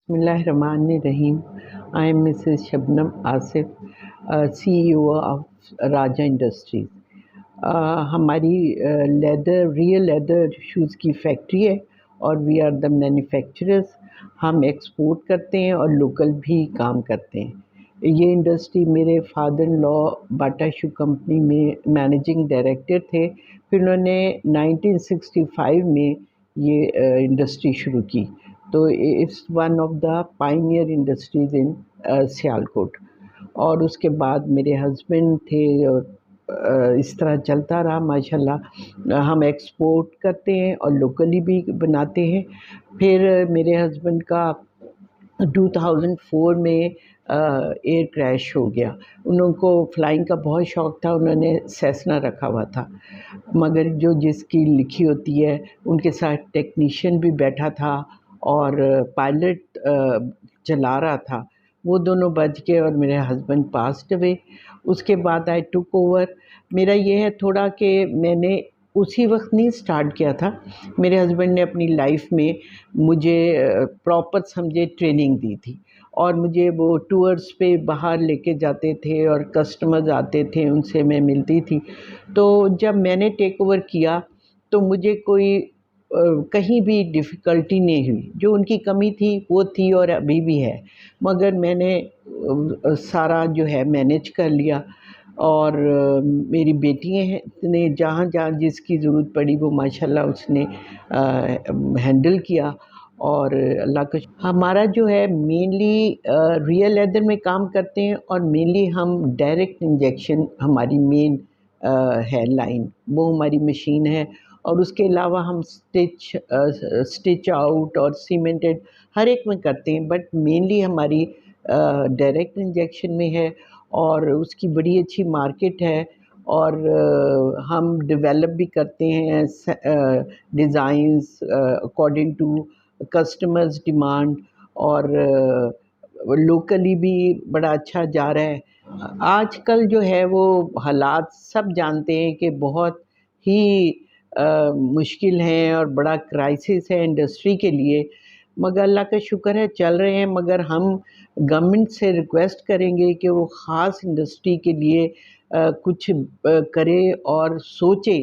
Bismillahirrahmanirrahim. I am Mrs. Shabnam Asif, CEO of Raja Industries. हमारी leather real leather shoes की factory है और we are the manufacturers. हम export करते हैं और लोकल भी काम करते हैं। ये इंडस्ट्री मेरे father in law Bata shoe company में मैनेजिंग डायरेक्टर थे। फिर उन्होंने 1965 में ये इंडस्ट्री शुरू की। तो it's one of the pioneer industries in Sialkot. और उसके बाद मेरे हस्बैंड थे और इस तरह चलता रहा माशाल्लाह। हम एक्सपोर्ट करते हैं और लोकली भी बनाते हैं। फिर मेरे हस्बैंड का 2004 में एयर क्रैश हो गया। उनको फ़्लाइंग का बहुत शौक़ था, उन्होंने सेसना रखा हुआ था, मगर जो जिसकी लिखी होती है उनके साथ टेक्नीशियन भी बैठा था और पायलट चला रहा था। वो दोनों बच गए और मेरे हस्बैंड पास्ड अवे। उसके बाद आई टुक ओवर। मेरा ये है थोड़ा कि मैंने उसी वक्त नहीं स्टार्ट किया था। मेरे हस्बैंड ने अपनी लाइफ में मुझे प्रॉपर समझे ट्रेनिंग दी थी और मुझे वो टूर्स पे बाहर लेके जाते थे और कस्टमर्स आते थे, उनसे मैं मिलती थी। तो जब मैंने टेक ओवर किया तो मुझे कोई कहीं भी डिफ़िकल्टी नहीं हुई। जो उनकी कमी थी वो थी और अभी भी है, मगर मैंने सारा जो है मैनेज कर लिया। और मेरी बेटियाँ हैं ने जहाँ-जहाँ जिसकी ज़रूरत पड़ी वो माशाल्लाह उसने हैंडल किया। और अल्लाह का हमारा जो है मेनली रियल लेदर में काम करते हैं और मेनली हम डायरेक्ट इंजेक्शन हमारी मेन है लाइन, वो हमारी मशीन है। और उसके अलावा हम स्टिच आउट और सीमेंटेड हर एक में करते हैं, बट मेनली हमारी डायरेक्ट इंजेक्शन में है और उसकी बड़ी अच्छी मार्केट है। और हम डेवलप भी करते हैं designs according to customers demand. और लोकली भी बड़ा अच्छा जा रहा है। आजकल जो है वो हालात सब जानते हैं कि बहुत ही मुश्किल हैं और बड़ा क्राइसिस है इंडस्ट्री के लिए, मगर अल्लाह का शुक्र है चल रहे हैं। मगर हम गवर्नमेंट से रिक्वेस्ट करेंगे कि वो ख़ास इंडस्ट्री के लिए कुछ करे और सोचे,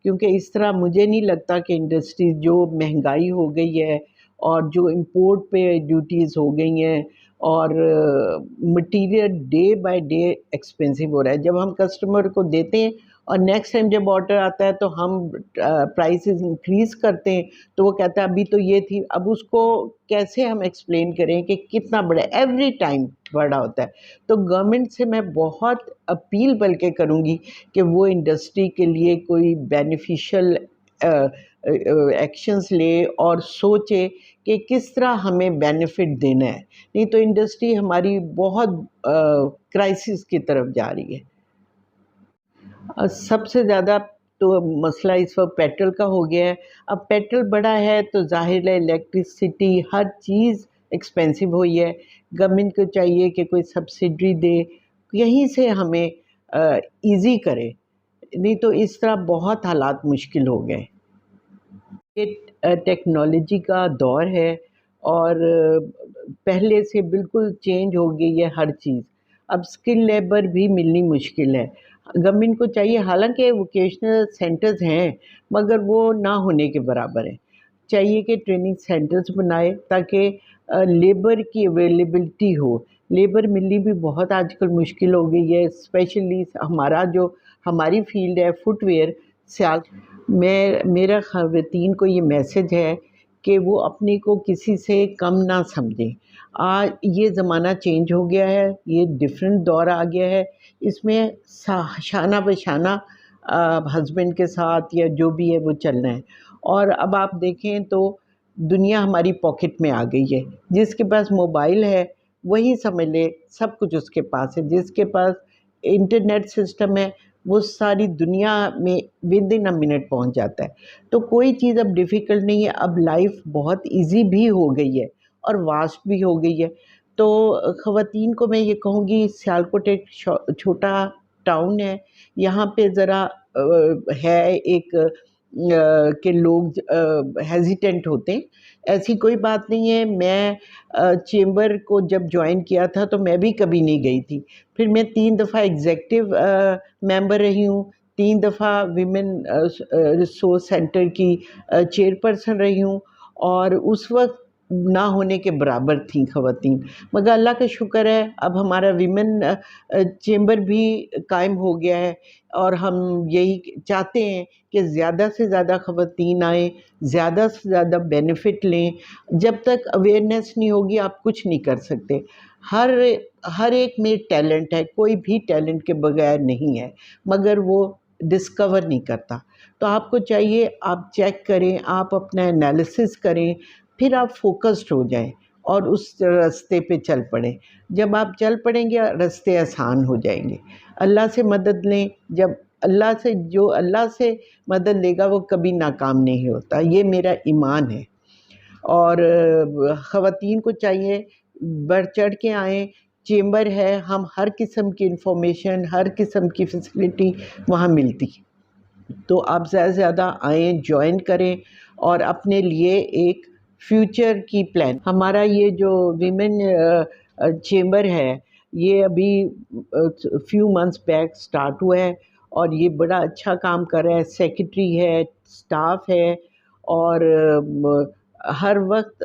क्योंकि इस तरह मुझे नहीं लगता कि इंडस्ट्री जो महंगाई हो गई है और जो इंपोर्ट पे ड्यूटीज़ हो गई हैं और material day by day expensive हो रहा है। जब हम कस्टमर को देते हैं और नेक्स्ट टाइम जब ऑर्डर आता है तो हम प्राइसेस इंक्रीज़ करते हैं, तो वो कहता है अभी तो ये थी। अब उसको कैसे हम एक्सप्लेन करें कि कितना बड़ा एवरी टाइम बढ़ा होता है। तो गवर्नमेंट से मैं बहुत अपील बल्कि करूँगी कि वो इंडस्ट्री के लिए कोई बेनिफिशियल एक्शंस ले और सोचे कि किस तरह हमें बेनिफिट देना है। नहीं तो इंडस्ट्री हमारी बहुत क्राइसिस की तरफ जा रही है। सबसे ज़्यादा तो मसला इस वक्त पेट्रोल का हो गया है। अब पेट्रोल बढ़ा है तो ज़ाहिर है इलेक्ट्रिसिटी हर चीज़ एक्सपेंसिव हुई है। गवर्नमेंट को चाहिए कि कोई सब्सिडी दे, यहीं से हमें ईज़ी करे, नहीं तो इस तरह बहुत हालात मुश्किल हो गए। ये टेक्नोलॉजी का दौर है और पहले से बिल्कुल चेंज हो गई है हर चीज़। अब स्किल लेबर भी मिलनी मुश्किल है। गवर्नमेंट को चाहिए, हालाँकि वोकेशनल सेंटर्स हैं, मगर वो ना होने के बराबर हैं। चाहिए कि ट्रेनिंग सेंटर्स बनाए ताकि लेबर की अवेलेबिलिटी हो। लेबर मिलनी भी बहुत आजकल मुश्किल हो गई है, स्पेशली हमारी फ़ील्ड है फुटवियर सियाल। मेरा ख़वातीन को ये मैसेज है कि वो अपने को किसी से कम ना समझें। आज ये ज़माना चेंज हो गया है, ये डिफरेंट दौर आ गया है। इसमें शाना बशाना हस्बैंड के साथ या जो भी है वो चलना है। और अब आप देखें तो दुनिया हमारी पॉकेट में आ गई है। जिसके पास मोबाइल है वही समझ ले सब कुछ उसके पास है। जिसके पास इंटरनेट सिस्टम है वो सारी दुनिया में विद इन अ मिनट पहुंच जाता है। तो कोई चीज़ अब डिफ़िकल्ट नहीं है। अब लाइफ बहुत इजी भी हो गई है और वास्ट भी हो गई है। तो ख़वातीन को मैं ये कहूँगी, सियालकोट एक छोटा टाउन है, यहाँ पे ज़रा है एक کہ لوگ ہیزیٹنٹ ہوتے ہیں. ایسی کوئی بات نہیں ہے. میں چیمبر کو جب جوائن کیا تھا تو میں بھی کبھی نہیں گئی تھی. پھر میں 3 دفعہ ایگزیکٹو ممبر رہی ہوں, 3 دفعہ ویمن ریسورس سینٹر کی چیئرپرسن رہی ہوں, اور اس وقت نہ ہونے کے برابر تھیں خواتین. مگر اللہ کا شکر ہے اب ہمارا ویمن چیمبر بھی قائم ہو گیا ہے, اور ہم یہی چاہتے ہیں کہ زیادہ سے زیادہ خواتین آئیں, زیادہ سے زیادہ بینیفٹ لیں. جب تک اویئرنیس نہیں ہوگی آپ کچھ نہیں کر سکتے. ہر ایک میں ٹیلنٹ ہے, کوئی بھی ٹیلنٹ کے بغیر نہیں ہے, مگر وہ ڈسکور نہیں کرتا. تو آپ کو چاہیے آپ چیک کریں, آپ اپنا انالیسس کریں, پھر آپ فوکسڈ ہو جائیں اور اس راستے پہ چل پڑیں. جب آپ چل پڑیں گے راستے آسان ہو جائیں گے. اللہ سے مدد لیں. جب جو اللہ سے مدد لے گا وہ کبھی ناکام نہیں ہوتا, یہ میرا ایمان ہے. اور خواتین کو چاہیے بڑھ چڑھ کے آئیں. چیمبر ہے, ہم ہر قسم کی انفارمیشن, ہر قسم کی فیسلٹی وہاں ملتی. تو آپ زیادہ سے زیادہ آئیں, جوائن کریں اور اپنے لیے ایک فیوچر کی پلان. ہمارا یہ جو ویمن چیمبر ہے یہ ابھی فیو منتھس بیک سٹارٹ ہوا ہے, اور یہ بڑا اچھا کام کر رہا ہے. سیکرٹری ہے, سٹاف ہے, اور ہر وقت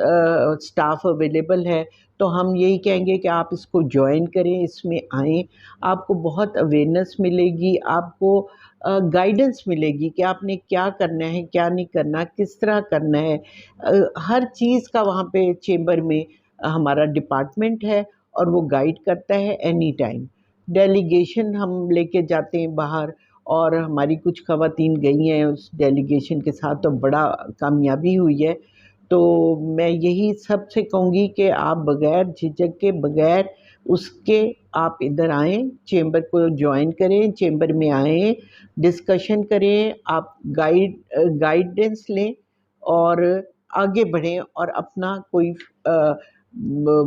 سٹاف اویلیبل ہے. تو ہم یہی کہیں گے کہ آپ اس کو جوائن کریں, اس میں آئیں. آپ کو بہت اویئرنیس ملے گی, آپ کو گائیڈنس ملے گی کہ آپ نے کیا کرنا ہے, کیا نہیں کرنا, کس طرح کرنا ہے. ہر چیز کا وہاں پہ چیمبر میں ہمارا ڈپارٹمنٹ ہے, اور وہ گائیڈ کرتا ہے اینی ٹائم. ڈیلیگیشن ہم لے کے جاتے ہیں باہر, اور ہماری کچھ خواتین گئی ہیں اس ڈیلیگیشن کے ساتھ, تو بڑا کامیابی ہوئی ہے. تو میں یہی سب سے کہوں گی کہ آپ بغیر جھجک کے, بغیر اس کے آپ ادھر آئیں, چیمبر کو جوائن کریں, چیمبر میں آئیں, ڈسکشن کریں, آپ گائیڈنس لیں اور آگے بڑھیں, اور اپنا کوئی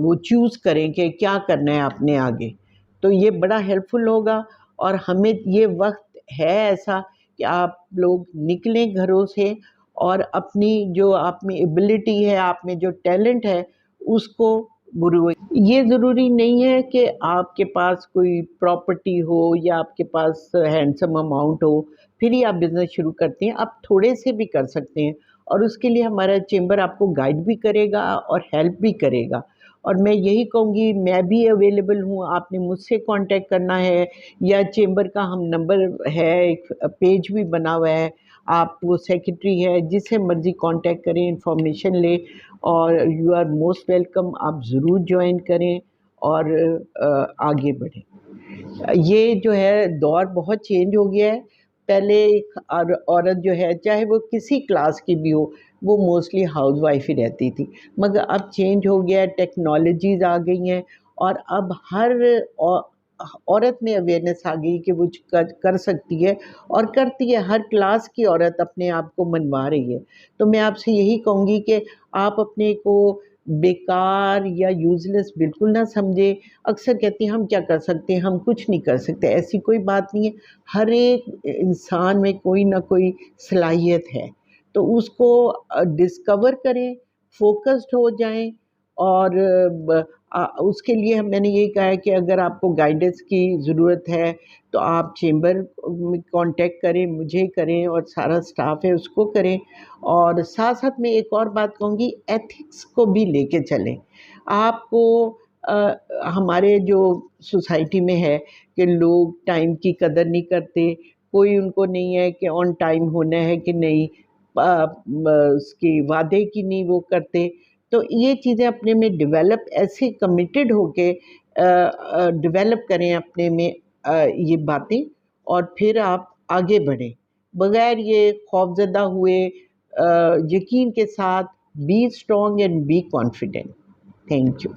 وہ چوز کریں کہ کیا کرنا ہے آپ نے آگے. تو یہ بڑا ہیلپ فل ہوگا. اور ہمیں یہ وقت ہے ایسا کہ آپ لوگ نکلیں گھروں سے, اور اپنی جو آپ میں ایبلٹی ہے, آپ میں جو ٹیلنٹ ہے, اس کو یہ ضروری نہیں ہے کہ آپ کے پاس کوئی پراپرٹی ہو یا آپ کے پاس ہینڈسم اماؤنٹ ہو پھر ہی آپ بزنس شروع کرتے ہیں. آپ تھوڑے سے بھی کر سکتے ہیں, اور اس کے لیے ہمارا چیمبر آپ کو گائیڈ بھی کرے گا اور ہیلپ بھی کرے گا. اور میں یہی کہوں گی, میں بھی اویلیبل ہوں, آپ نے مجھ سے کانٹیکٹ کرنا ہے, یا چیمبر کا ہم نمبر ہے, ایک پیج بھی بنا ہوا ہے, آپ وہ سیکرٹری ہے, جس سے مرضی کانٹیکٹ کریں, انفارمیشن لیں, اور یو آر موسٹ ویلکم. آپ ضرور جوائن کریں اور آگے بڑھیں. یہ جو ہے دور بہت چینج ہو گیا ہے. پہلے ایک عورت جو ہے, چاہے وہ کسی کلاس کی بھی ہو, وہ موسٹلی ہاؤس وائف ہی رہتی تھی. مگر اب چینج ہو گیا ہے, ٹیکنالوجیز آ گئی ہیں, اور اب ہر عورت میں اویئرنیس آ گئی کہ وہ کر سکتی ہے اور کرتی ہے. ہر کلاس کی عورت اپنے آپ کو منوا رہی ہے. تو میں آپ سے یہی کہوں گی کہ آپ اپنے کو بیکار یا یوزلیس بالکل نہ سمجھیں. اکثر کہتی ہیں ہم کیا کر سکتے ہیں, ہم کچھ نہیں کر سکتے. ایسی کوئی بات نہیں ہے. ہر ایک انسان میں کوئی نہ کوئی صلاحیت ہے, تو اس کو ڈسکور کریں, فوکسڈ ہو جائیں. اور اس کے لیے میں نے یہی کہا ہے کہ اگر آپ کو گائیڈنس کی ضرورت ہے تو آپ چیمبر میں کانٹیکٹ کریں, مجھے کریں, اور سارا سٹاف ہے اس کو کریں. اور ساتھ ساتھ میں ایک اور بات کہوں گی, ایتھکس کو بھی لے کے چلیں. آپ کو ہمارے جو سوسائٹی میں ہے کہ لوگ ٹائم کی قدر نہیں کرتے, کوئی ان کو نہیں ہے کہ آن ٹائم ہونا ہے کہ نہیں, اس کی وعدے کی نہیں وہ کرتے. تو یہ چیزیں اپنے میں ڈیولپ, ایسے کمیٹڈ ہو کے ڈیولپ کریں اپنے میں یہ باتیں, اور پھر آپ آگے بڑھیں بغیر یہ خوفزدہ ہوئے. یقین کے ساتھ, be strong and be confident. Thank you.